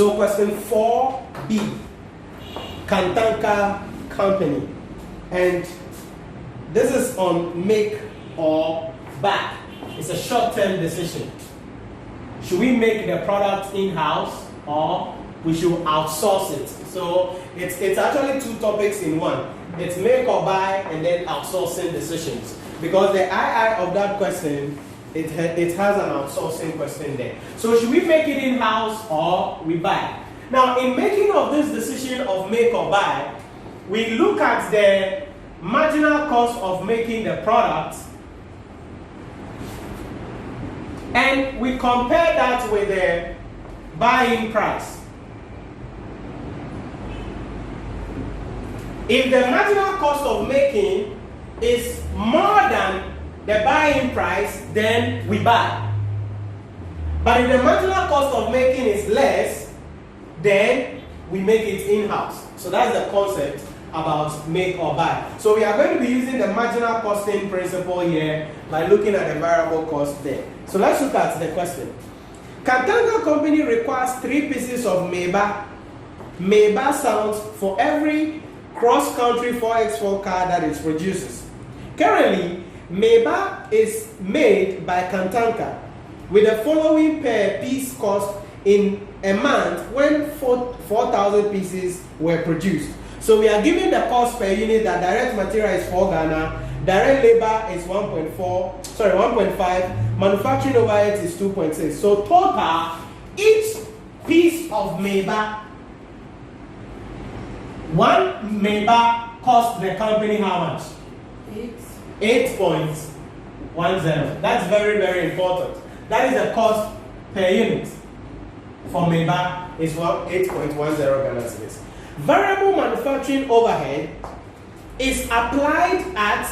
So question 4B, Kantanka Company. And this is on make or buy. It's a short-term decision. Should we make the product in-house or we should outsource it? So it's actually two topics in one. It's make or buy and then outsourcing decisions. Because the II of that question, it has an outsourcing question there. So should we make it in-house or we buy? Now in making of this decision of make or buy, we look at the marginal cost of making the product and we compare that with the buying price. If the marginal cost of making is more than the buying price, then we buy. But if the marginal cost of making is less, then we make it in-house. So that's the concept about make or buy. So we are going to be using the marginal costing principle here by looking at the variable cost there. So let's look at the question. Kantanka Company requires 3 pieces of Meba sounds for every cross-country 4x4 car that it produces. Currently, Meba is made by Kantanka with the following per piece cost in a month when 4,000 pieces were produced. So we are given the cost per unit that direct material is 4 Ghana, direct labor is 1.5, manufacturing overhead is 2.6. So total, each piece of Meba, one Meba cost the company how much? 8.10. That's very, very important. That is the cost per unit for Meba is 8.10 Ghana cedis. Variable manufacturing overhead is applied at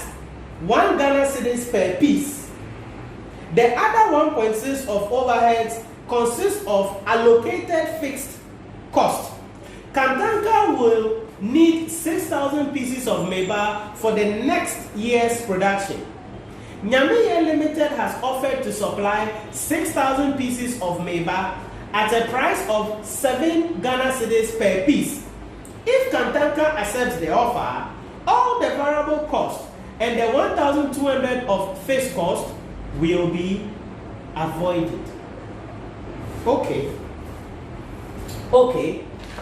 1 Ghana cedis per piece. The other 1.6 of overheads consists of allocated fixed cost. Kantanka will need 6,000 pieces of Meba for the next year's production. NHYIRA Limited has offered to supply 6,000 pieces of Meba at a price of 7 Ghana cedis per piece. If Kantanka accepts the offer, all the variable cost and the 1,200 of fixed cost will be avoided. Okay.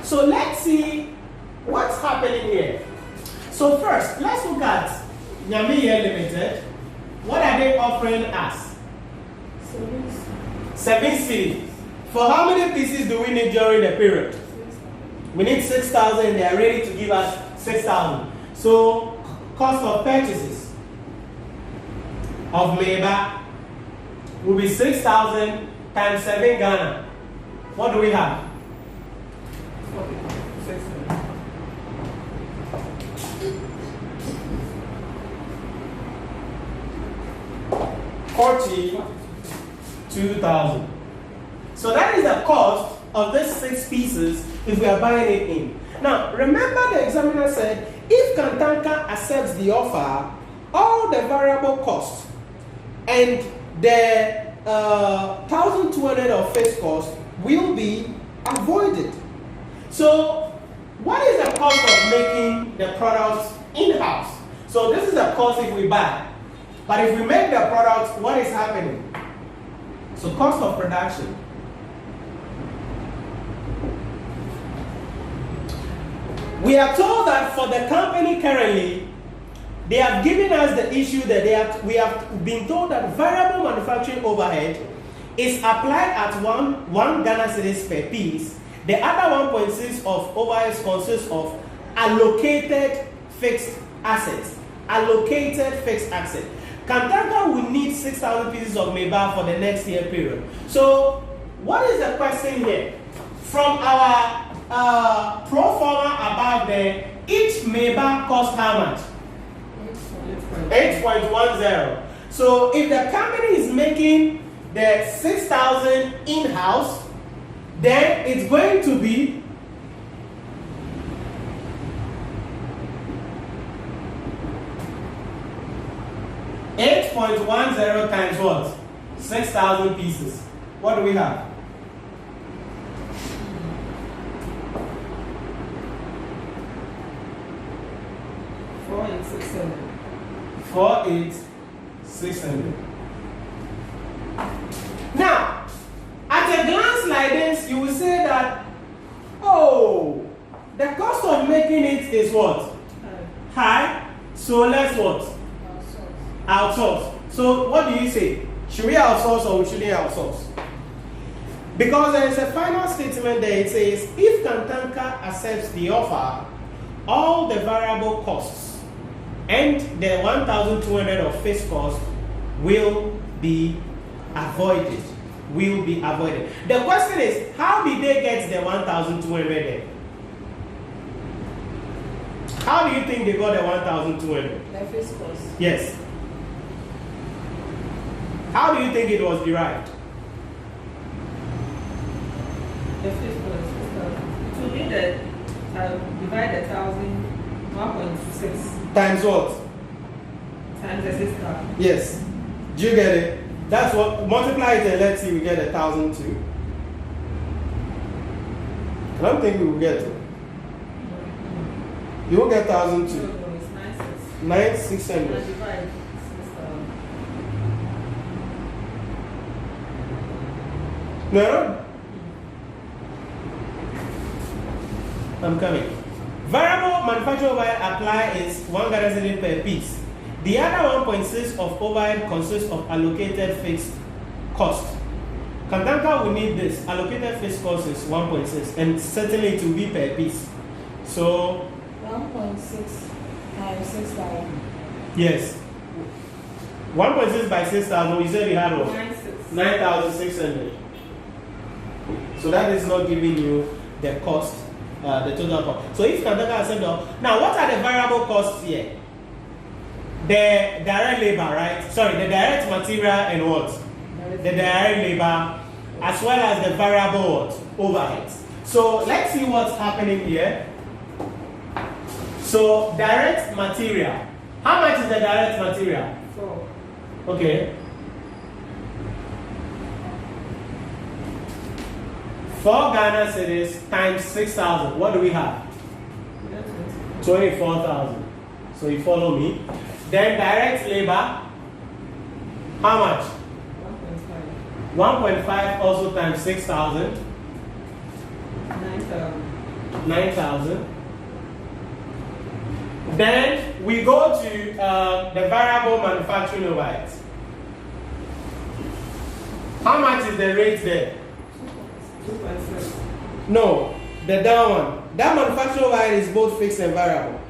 So let's see what's happening here. So first, let's look at NHYIRA Limited. What are they offering us? 7 cedis. For how many pieces do we need during the period? We need 6,000. They are ready to give us 6,000. So cost of purchases of Meba will be 6,000 times 7 Ghana. What do we have? 42,000. So that is the cost of these 6 pieces if we are buying it in. Now, remember the examiner said if Kantanka accepts the offer, all the variable costs and the 1,200 of fixed cost will be avoided. So, what is the cost of making the products in-house? So this is the cost if we buy. But if we make the products, what is happening? So cost of production. We are told that for the company currently, they have given us the issue that we have been told that variable manufacturing overhead is applied at 1 Ghana cedis per piece. The other 1.6 of overheads consists of allocated fixed assets. Kantanka will need 6,000 pieces of Meba for the next year period. So, what is the question here? From our pro forma above there, each Meba costs how much? 8.10. So, if the company is making the 6,000 in-house, then it's going to be 8.10 times what? 6,000 pieces. What do we have? 48,600. Now, at a glance like this, you will say that, oh, the cost of making it is what? High. So let's what? Outsource. So what do you say? Should we outsource or shouldn't outsource? Because there is a final statement there. It says, if Kantanka accepts the offer, all the variable costs and the 1,200 of fixed costs will be avoided. The question is, how did they get the 1,200 there? How do you think they got the 1,200? The fixed cost. Yes. How do you think it was derived? The fixed cost. It will be the divide 1,000, 1.6 times what? times the 6,000. Yes. Do you get it? That's what, multiply it and let's see, we get 1,002. I don't think we will get it. You will get 1,002. No, it's 9,600. 9,600. Divide 6,000. No. I'm coming. Variable manufacturing overhead apply is 1 Ghana cedi per piece. The other 1.6 of overhead consists of allocated fixed cost. Kantanka will need this. Allocated fixed cost is 1.6, and certainly it will be per piece. So 1.6 times 6,000. yes. 1.6 by 6,000. We said we had what? 9,600. 9,600. So that is not giving you the cost, the total cost. So if Kantanka accepts now, what are the variable costs here? The direct labor, right? Sorry, the direct material and what? The direct labor, as well as the variable what? Overheads. So let's see what's happening here. So direct material. How much is the direct material? 4. Okay. 4 Ghana cedis times 6,000. What do we have? 24,000. So you follow me. Then direct labor. How much? 1.5. 1.5 also times 6,000. 9,000. 9,000. Then we go to the variable manufacturing overheads. How much is the rate there? 2.6. No, the down one. That manufacturing overhead is both fixed and variable.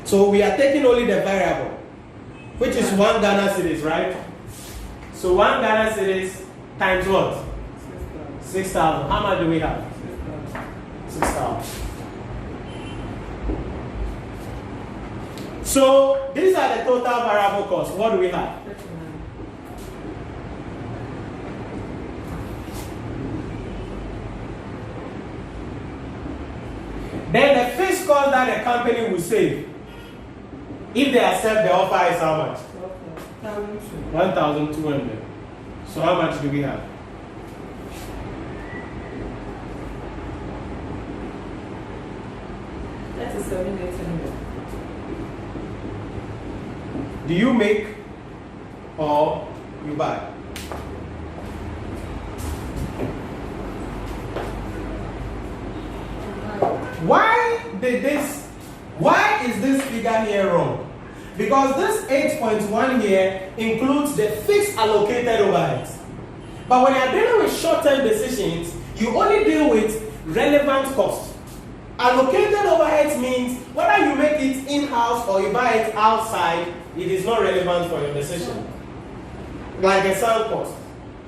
So we are taking only the variable, which is 1 Ghana cedis, right? So 1 Ghana cedis times what? 6,000. How much do we have? 6,000. So these are the total variable costs. What do we have? 39. Then the fixed cost that the company will save, if they accept the offer, is how much? 1,200. So how much do we have? That is 7,800. Do you make or you buy? Why is this figure here wrong? Because this 8.1 here includes the fixed allocated overheads. But when you're dealing with short-term decisions, you only deal with relevant costs. Allocated overheads means whether you make it in-house or you buy it outside, it is not relevant for your decision. Like a sound cost.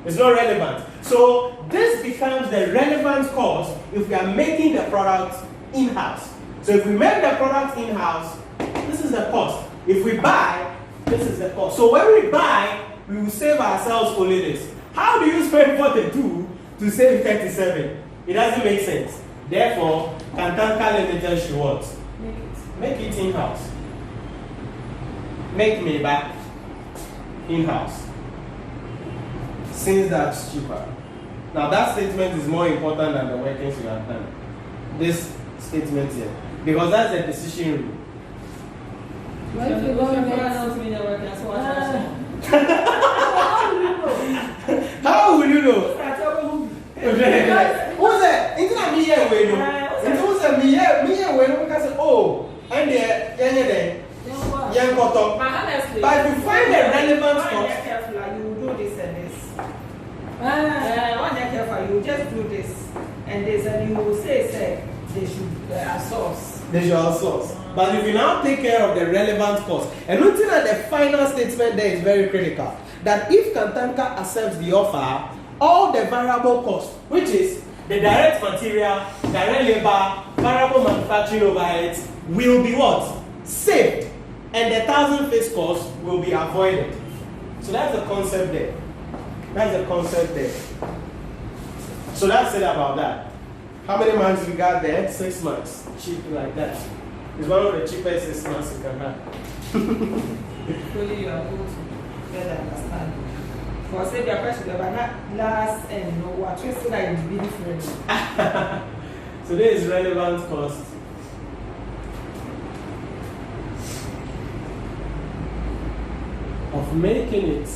It's not relevant. So this becomes the relevant cost if we are making the product in-house. So if we make the product in-house, this is the cost. If we buy, this is the cost. So when we buy, we will save ourselves only this. How do you spend 42 to save 37? It doesn't make sense. Therefore, Kantanka Limited should what? Make it in-house. Make me back in-house. Since that's cheaper. Now that statement is more important than the workings you have done. This statement here. Because that's the decision rule. What if you don't get? How will you know? Who's that? It's not me here, we know. It's also me here, we know because, oh, and there, young cotton. But if you find the relevant cost, you will do this and this. When you're careful, you just do this and this, and you will say they should outsource. They should outsource. But if you now take care of the relevant cost, and looking at the final statement there is very critical, that if Kantanka accepts the offer, all the variable costs, which is the direct material, direct labor, variable manufacturing overheads, will be what? Saved. And the 1,000 fixed costs will be avoided. So that's the concept there. That's the concept there. So that's it about that. How many months we got there? 6 months. Cheap like that. It's one of the cheapest 6 months you can have. Really, you are good to better understand. For say the question, but not last and no what you say that you be different. So there is relevant cost. Of making it.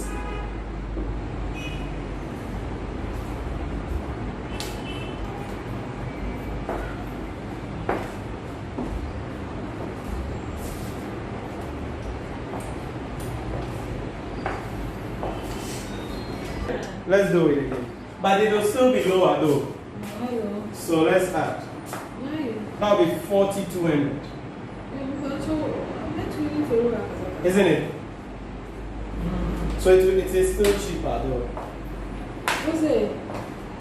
Let's do it again. But it will still be lower though. So let's add. That'll be 4,200. Isn't it? So it is still cheaper though. What's it?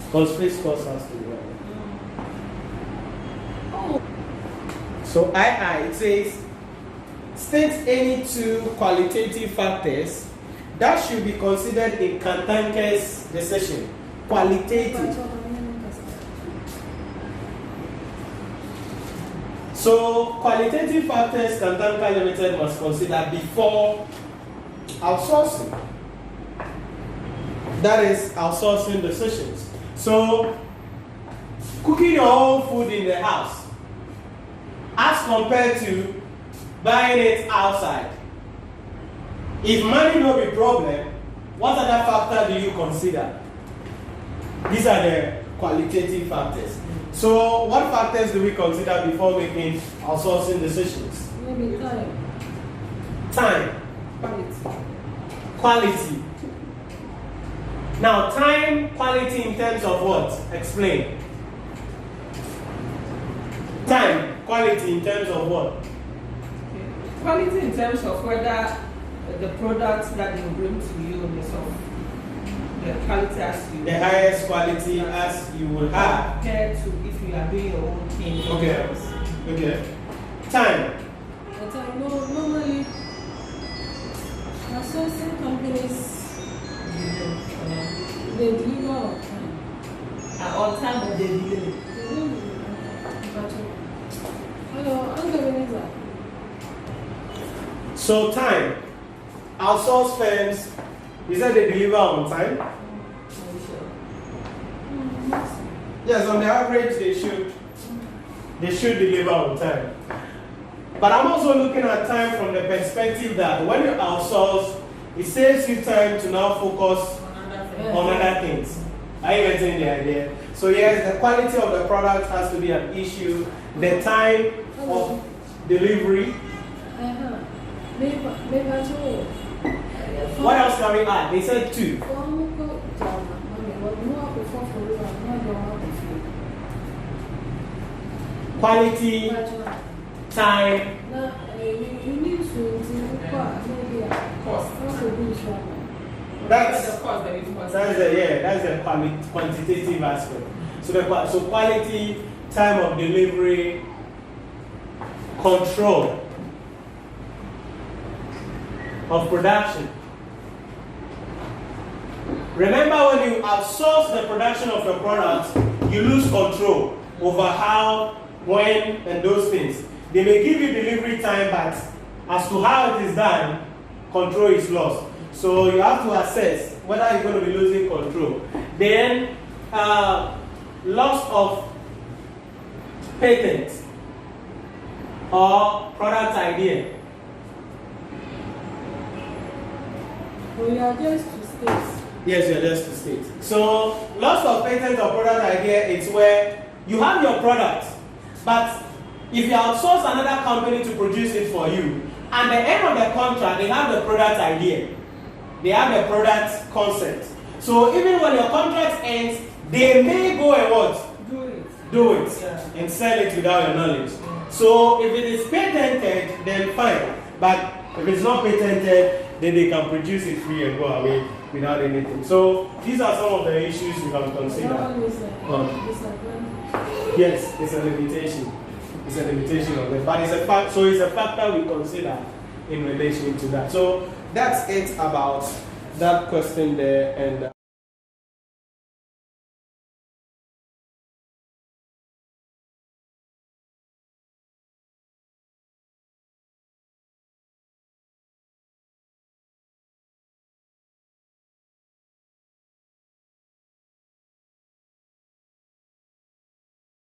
Because fixed cost has to be right. Oh. So it says, state any two qualitative factors that should be considered in Kantanka's decision. Qualitative. So qualitative factors Kantanka Limited must consider before outsourcing. That is outsourcing decisions. So cooking your own food in the house as compared to buying it outside. If money no be problem, what other factor do you consider? These are the qualitative factors. So what factors do we consider before making outsourcing decisions? Maybe time. Time. Quality. Quality. Now time, quality in terms of what? Explain. Time, quality in terms of what? Quality in terms of whether the products that they bring to you is of the quality as you The highest quality as you will have. compared to if you are doing your own thing. Okay. Okay. Time. But I know normally outsourcing companies they deliver on time. On time of the delay. They don't deliver. But hello, I'm the manager. So time. Outsource firms, is that they deliver on time? Yes, on the average they should deliver on time. But I'm also looking at time from the perspective that when you outsource, it saves you time to now focus on other things. Are you getting the idea? So yes, the quality of the product has to be an issue. The time of delivery. What else can we add? They said 2. Quality, time. That's the quantitative aspect. So quality, time of delivery, control of production. Remember, when you outsource the production of your products, you lose control over how, when, and those things. They may give you delivery time, but as to how it is done, control is lost. So you have to assess whether you're going to be losing control. Then, loss of patent or product idea. But you are just to state. Yes, you're just to state. So, loss of patent or product idea is where you have your product, but if you outsource another company to produce it for you, at the end of the contract, they have the product idea. They have the product concept. So, even when your contract ends, they may go and what? Do it. Yeah. And sell it without your knowledge. So, if it is patented, then fine. But if it's not patented, then they can produce it free and go away without anything. So these are some of the issues you can consider. Yes, it's a limitation. It's a limitation of it. But it's a fact, so it's a factor we consider in relation to that. So that's it about that question there. And